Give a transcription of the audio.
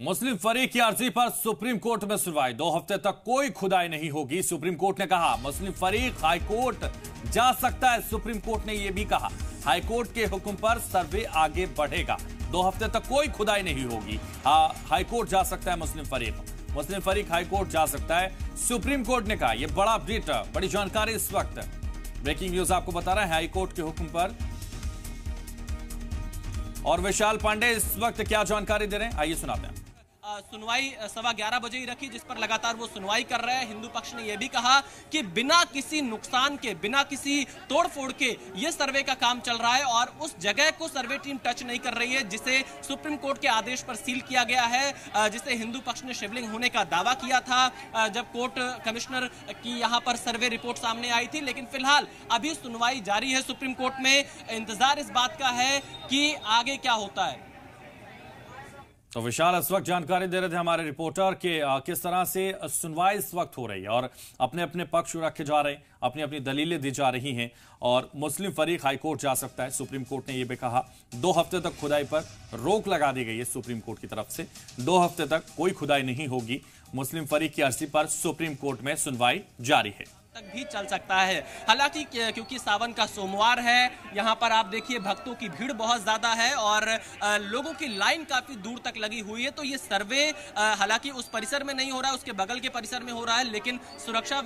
मुस्लिम फरीक की अर्जी पर सुप्रीम कोर्ट में सुनवाई। 2 हफ्ते तक कोई खुदाई नहीं होगी, सुप्रीम कोर्ट ने कहा। मुस्लिम फरीक हाईकोर्ट जा सकता है, सुप्रीम कोर्ट ने यह भी कहा। हाईकोर्ट के हुक्म पर सर्वे आगे बढ़ेगा। 2 हफ्ते तक कोई खुदाई नहीं होगी, हाईकोर्ट जा सकता है मुस्लिम फरीक हाईकोर्ट जा सकता है, सुप्रीम कोर्ट ने कहा। यह बड़ा अपडेट, बड़ी जानकारी इस वक्त ब्रेकिंग न्यूज आपको बता रहा है हाईकोर्ट के हुक्म पर। और विशाल पांडे इस वक्त क्या जानकारी दे रहे हैं, आइए सुनाते हैं। सुनवाई 11:15 बजे ही रखी, जिस पर लगातार वो सुनवाई कर रहे हैं। हिंदू पक्ष ने यह भी कहा कि बिना किसी नुकसान के, बिना किसी तोड़फोड़ के ये सर्वे का काम चल रहा है और उस जगह को सर्वे टीम टच नहीं कर रही है जिसे सुप्रीम कोर्ट के आदेश पर सील किया गया है, जिसे हिंदू पक्ष ने शिवलिंग होने का दावा किया था जब कोर्ट कमिश्नर की यहां पर सर्वे रिपोर्ट सामने आई थी। लेकिन फिलहाल अभी सुनवाई जारी है सुप्रीम कोर्ट में। इंतजार इस बात का है कि आगे क्या होता है। तो विशाल इस वक्त जानकारी दे रहे थे हमारे रिपोर्टर के किस तरह से सुनवाई इस वक्त हो रही है और अपने अपने पक्ष रखे जा रहे हैं, अपनी अपनी दलीलें दी जा रही हैं। और मुस्लिम फरीक हाईकोर्ट जा सकता है, सुप्रीम कोर्ट ने यह भी कहा। 2 हफ्ते तक खुदाई पर रोक लगा दी गई है सुप्रीम कोर्ट की तरफ से। 2 हफ्ते तक कोई खुदाई नहीं होगी। मुस्लिम फरीक की अर्जी पर सुप्रीम कोर्ट में सुनवाई जारी है, तक भी चल सकता है। हालांकि क्योंकि सावन का सोमवार है, यहाँ पर आप देखिए भक्तों की भीड़ बहुत ज्यादा है और लोगों की लाइन काफी दूर तक लगी हुई है। तो ये सर्वे हालांकि उस परिसर में नहीं हो रहा है, उसके बगल के परिसर में हो रहा है, लेकिन सुरक्षा